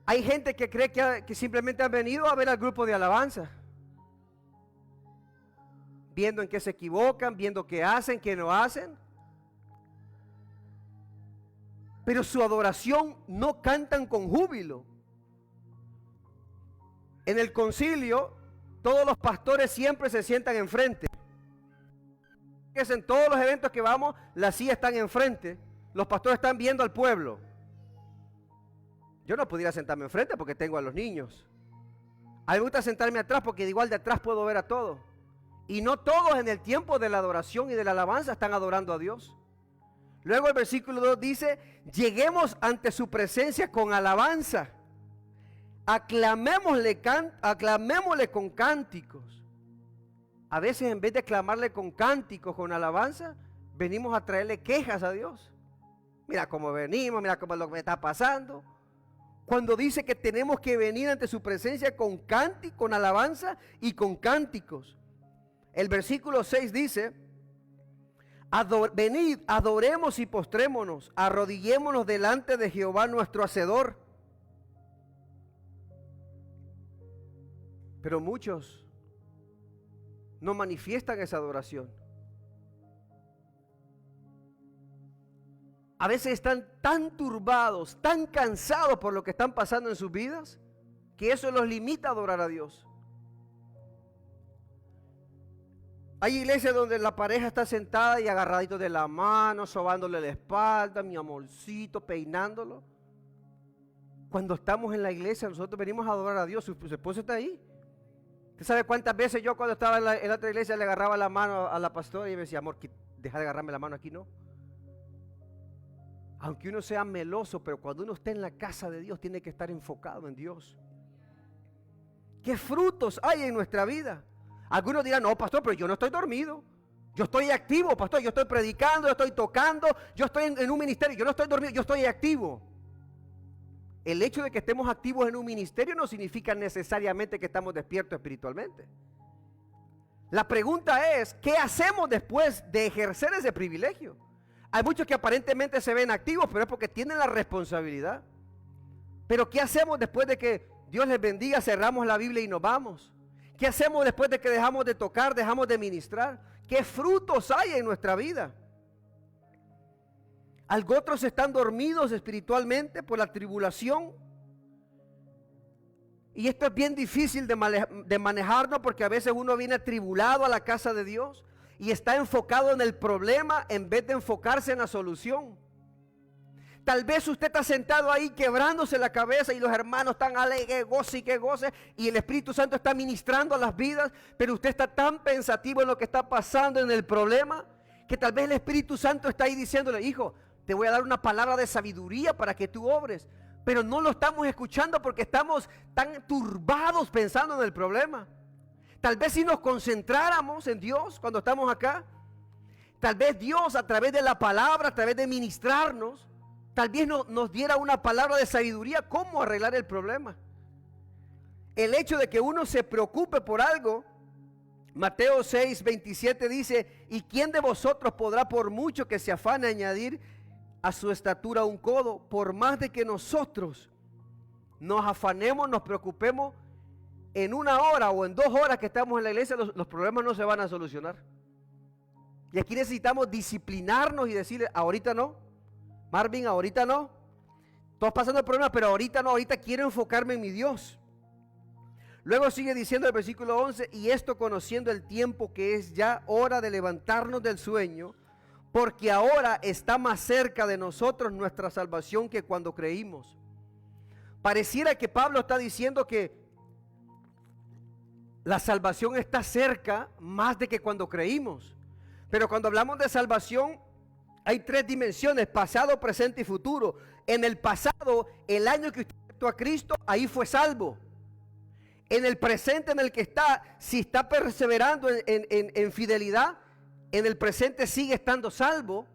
Hay gente que cree que simplemente han venido a ver al grupo de alabanza, viendo en qué se equivocan, viendo qué hacen, qué no hacen. Pero su adoración no cantan con júbilo. En el concilio, todos los pastores siempre se sientan enfrente. En todos los eventos que vamos, las sillas están enfrente. Los pastores están viendo al pueblo. Yo no pudiera sentarme enfrente porque tengo a los niños. A mí me gusta sentarme atrás porque de igual de atrás puedo ver a todos. Y no todos en el tiempo de la adoración y de la alabanza están adorando a Dios. Luego el versículo 2 dice: lleguemos ante su presencia con alabanza, aclamémosle con cánticos. A veces, en vez de aclamarle con cánticos, con alabanza, venimos a traerle quejas a Dios. Mira cómo venimos, mira cómo es lo que me está pasando. Cuando dice que tenemos que venir ante su presencia con cántico, con alabanza y con cánticos. El versículo 6 dice: venid, adoremos y postrémonos, arrodillémonos delante de Jehová nuestro Hacedor. Pero muchos no manifiestan esa adoración. A veces están tan turbados, tan cansados por lo que están pasando en sus vidas, que eso los limita a adorar a Dios. Hay iglesias donde la pareja está sentada y agarradito de la mano, sobándole la espalda, mi amorcito, peinándolo. Cuando estamos en la iglesia, nosotros venimos a adorar a Dios. Su esposo está ahí. ¿Usted sabe cuántas veces yo cuando estaba en la otra iglesia le agarraba la mano a la pastora y me decía, amor, deja de agarrarme la mano aquí, no? Aunque uno sea meloso, pero cuando uno está en la casa de Dios tiene que estar enfocado en Dios. ¿Qué frutos hay en nuestra vida? Algunos dirán, no, pastor, pero yo no estoy dormido. Yo estoy activo, pastor, yo estoy predicando, yo estoy tocando, yo estoy en un ministerio, yo no estoy dormido, yo estoy activo. El hecho de que estemos activos en un ministerio no significa necesariamente que estamos despiertos espiritualmente. La pregunta es, ¿qué hacemos después de ejercer ese privilegio? Hay muchos que aparentemente se ven activos, pero es porque tienen la responsabilidad. Pero ¿qué hacemos después de que Dios les bendiga, cerramos la Biblia y nos vamos? ¿Qué hacemos después de que dejamos de tocar, dejamos de ministrar? ¿Qué frutos hay en nuestra vida? Otros están dormidos espiritualmente por la tribulación. Y esto es bien difícil de manejarnos, porque a veces uno viene atribulado a la casa de Dios y está enfocado en el problema en vez de enfocarse en la solución. Tal vez usted está sentado ahí quebrándose la cabeza y los hermanos están alegres, que goce, y el Espíritu Santo está ministrando a las vidas, pero usted está tan pensativo en lo que está pasando en el problema, que tal vez el Espíritu Santo está ahí diciéndole, hijo, te voy a dar una palabra de sabiduría para que tú obres, pero no lo estamos escuchando porque estamos tan turbados pensando en el problema. Tal vez si nos concentráramos en Dios cuando estamos acá, tal vez Dios a través de la palabra, a través de ministrarnos, tal vez nos diera una palabra de sabiduría cómo arreglar el problema. El hecho de que uno se preocupe por algo, Mateo 6:27 dice, ¿y quién de vosotros podrá, por mucho que se afane, añadir a su estatura un codo? Por más de que nosotros nos afanemos, nos preocupemos, en 1 hora o en 2 horas que estamos en la iglesia, los problemas no se van a solucionar. Y aquí necesitamos disciplinarnos y decirle, ahorita no, Marvin, ahorita no, estás pasando el problema, pero ahorita no, ahorita quiero enfocarme en mi Dios. Luego sigue diciendo el versículo 11, y esto conociendo el tiempo, que es ya hora de levantarnos del sueño, porque ahora está más cerca de nosotros nuestra salvación que cuando creímos. Pareciera que Pablo está diciendo que la salvación está cerca más de que cuando creímos. Pero cuando hablamos de salvación, hay 3 dimensiones: pasado, presente y futuro. En el pasado, el año que usted aceptó a Cristo, ahí fue salvo. En el presente en el que está, si está perseverando en fidelidad, en el presente sigue estando salvo.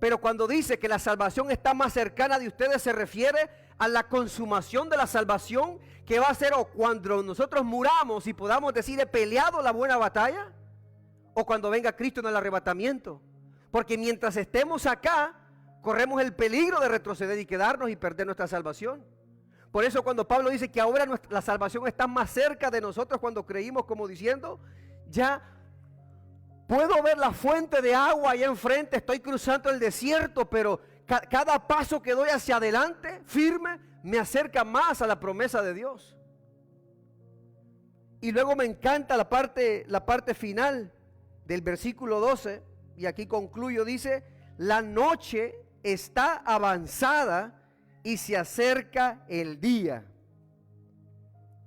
Pero cuando dice que la salvación está más cercana de ustedes, se refiere a la consumación de la salvación, que va a ser o cuando nosotros muramos y podamos decir he peleado la buena batalla, o cuando venga Cristo en el arrebatamiento. Porque mientras estemos acá, corremos el peligro de retroceder y quedarnos y perder nuestra salvación. Por eso cuando Pablo dice que ahora la salvación está más cerca de nosotros cuando creímos, como diciendo, ya puedo ver la fuente de agua allá enfrente, estoy cruzando el desierto, pero cada paso que doy hacia adelante, firme, me acerca más a la promesa de Dios. Y luego me encanta la parte final del versículo 12, y aquí concluyo, dice, la noche está avanzada y se acerca el día.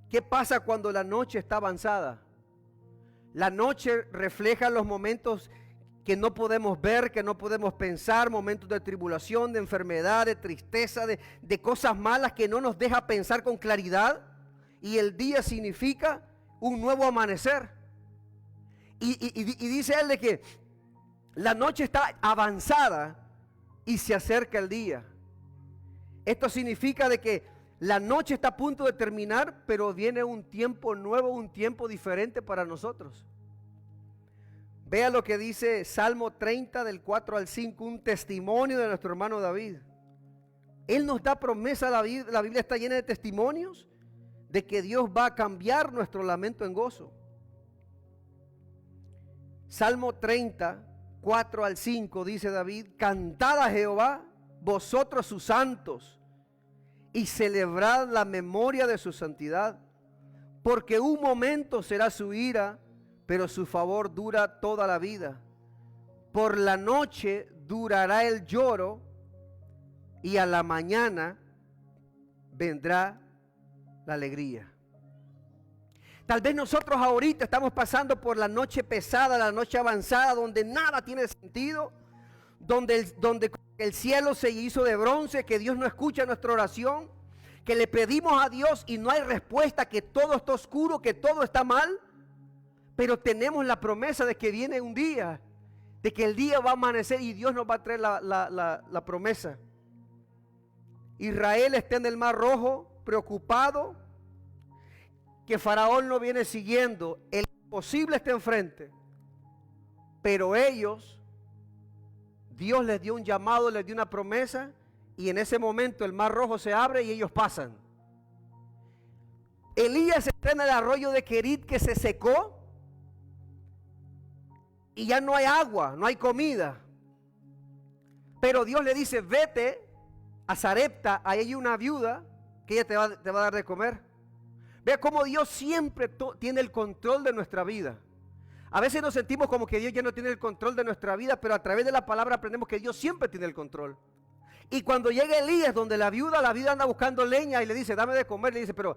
¿Qué pasa cuando la noche está avanzada? La noche refleja los momentos que no podemos ver, que no podemos pensar, momentos de tribulación, de enfermedad, de tristeza, de cosas malas que no nos deja pensar con claridad. Y el día significa un nuevo amanecer. Y dice él de que la noche está avanzada y se acerca el día. Esto significa de que la noche está a punto de terminar, pero viene un tiempo nuevo, un tiempo diferente para nosotros. Vea lo que dice Salmo 30 del 4 al 5, un testimonio de nuestro hermano David. Él nos da promesa, la Biblia está llena de testimonios de que Dios va a cambiar nuestro lamento en gozo. Salmo 30, 4 al 5 dice David, cantad a Jehová, vosotros sus santos, y celebrad la memoria de su santidad, porque un momento será su ira, pero su favor dura toda la vida. Por la noche durará el lloro, y a la mañana vendrá la alegría. Tal vez nosotros ahorita estamos pasando por la noche pesada, la noche avanzada, donde nada tiene sentido, donde el cielo se hizo de bronce, que Dios no escucha nuestra oración, que le pedimos a Dios y no hay respuesta, que todo está oscuro, que todo está mal. Pero tenemos la promesa de que viene un día, de que el día va a amanecer y Dios nos va a traer la promesa. Israel está en el Mar Rojo, preocupado, que Faraón no viene siguiendo, el imposible está enfrente, pero ellos, Dios les dio un llamado, les dio una promesa, y en ese momento el Mar Rojo se abre y ellos pasan. Elías está en el arroyo de Querit que se secó, y ya no hay agua, no hay comida, pero Dios le dice: vete a Sarepta, ahí hay una viuda que ella te va a dar de comer. Vea cómo Dios siempre tiene el control de nuestra vida. A veces nos sentimos como que Dios ya no tiene el control de nuestra vida, pero a través de la palabra aprendemos que Dios siempre tiene el control. Y cuando llega Elías, donde la viuda anda buscando leña y le dice: dame de comer, le dice: pero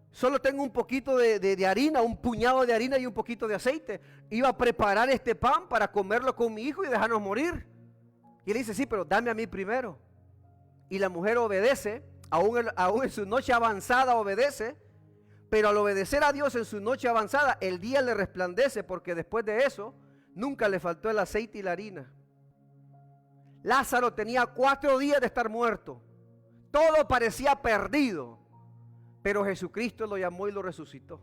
solo tengo un poquito de harina, un puñado de harina y un poquito de aceite. Iba a preparar este pan para comerlo con mi hijo y dejarnos morir. Y él dice: sí, pero dame a mí primero. Y la mujer obedece, aún en su noche avanzada obedece. Pero al obedecer a Dios en su noche avanzada, el día le resplandece, porque después de eso nunca le faltó el aceite y la harina. Lázaro tenía 4 días de estar muerto. Todo parecía perdido, pero Jesucristo lo llamó y lo resucitó.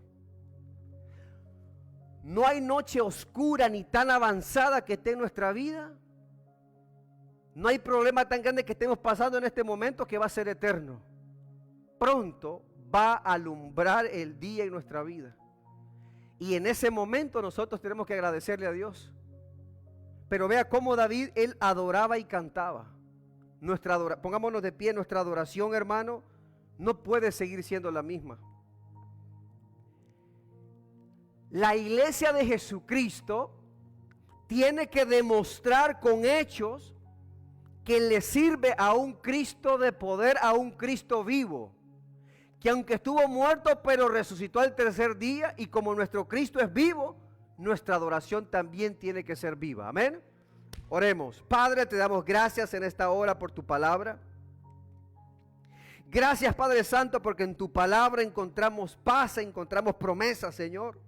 No hay noche oscura ni tan avanzada que esté en nuestra vida. No hay problema tan grande que estemos pasando en este momento que va a ser eterno. Pronto va a alumbrar el día en nuestra vida. Y en ese momento nosotros tenemos que agradecerle a Dios. Pero vea cómo David, él adoraba y cantaba. Pongámonos de pie. Nuestra adoración, hermano, no puede seguir siendo la misma. La iglesia de Jesucristo tiene que demostrar con hechos que le sirve a un Cristo de poder, a un Cristo vivo, que aunque estuvo muerto, pero resucitó al 3er día, y como nuestro Cristo es vivo, nuestra adoración también tiene que ser viva. Amén. Oremos. Padre, te damos gracias en esta hora por tu palabra. Gracias, Padre Santo, porque en tu palabra encontramos paz, encontramos promesas, Señor.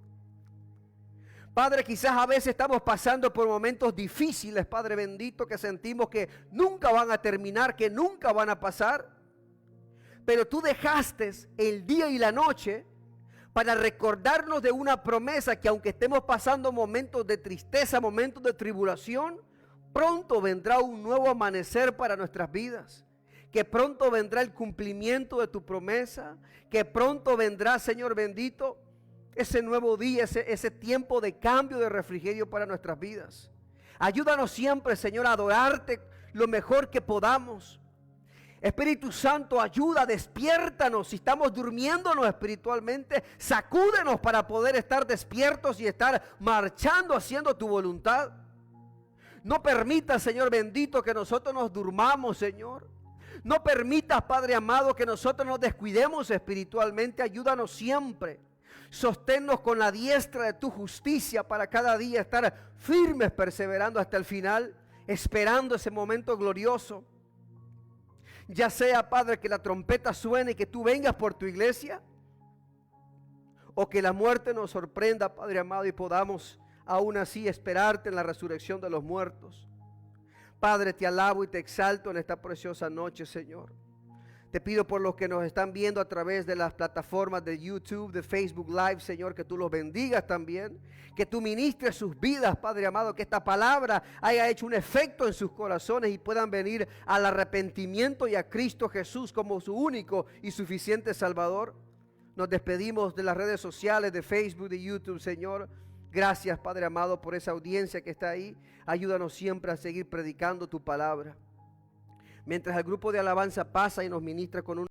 Padre, quizás a veces estamos pasando por momentos difíciles, Padre bendito, que sentimos que nunca van a terminar, que nunca van a pasar. Pero tú dejaste el día y la noche para recordarnos de una promesa, que aunque estemos pasando momentos de tristeza, momentos de tribulación, pronto vendrá un nuevo amanecer para nuestras vidas. Que pronto vendrá el cumplimiento de tu promesa, que pronto vendrá, Señor bendito, ese nuevo día, ese tiempo de cambio, de refrigerio para nuestras vidas. Ayúdanos siempre, Señor, a adorarte lo mejor que podamos. Espíritu Santo, ayuda, despiértanos. Si estamos durmiéndonos espiritualmente, sacúdenos para poder estar despiertos y estar marchando haciendo tu voluntad. No permitas, Señor bendito, que nosotros nos durmamos, Señor. No permitas, Padre amado, que nosotros nos descuidemos espiritualmente. Ayúdanos siempre. Sosténnos con la diestra de tu justicia para cada día estar firmes, perseverando hasta el final, esperando ese momento glorioso. Ya sea, Padre, que la trompeta suene y que tú vengas por tu iglesia, o que la muerte nos sorprenda, Padre amado, y podamos aún así esperarte en la resurrección de los muertos. Padre, te alabo y te exalto en esta preciosa noche, Señor. Te pido por los que nos están viendo a través de las plataformas de YouTube, de Facebook Live, Señor, que tú los bendigas también, que tú ministres sus vidas, Padre amado, que esta palabra haya hecho un efecto en sus corazones y puedan venir al arrepentimiento y a Cristo Jesús como su único y suficiente Salvador. Nos despedimos de las redes sociales, de Facebook, de YouTube, Señor. Gracias, Padre amado, por esa audiencia que está ahí. Ayúdanos siempre a seguir predicando tu palabra. Mientras el grupo de alabanza pasa y nos ministra con un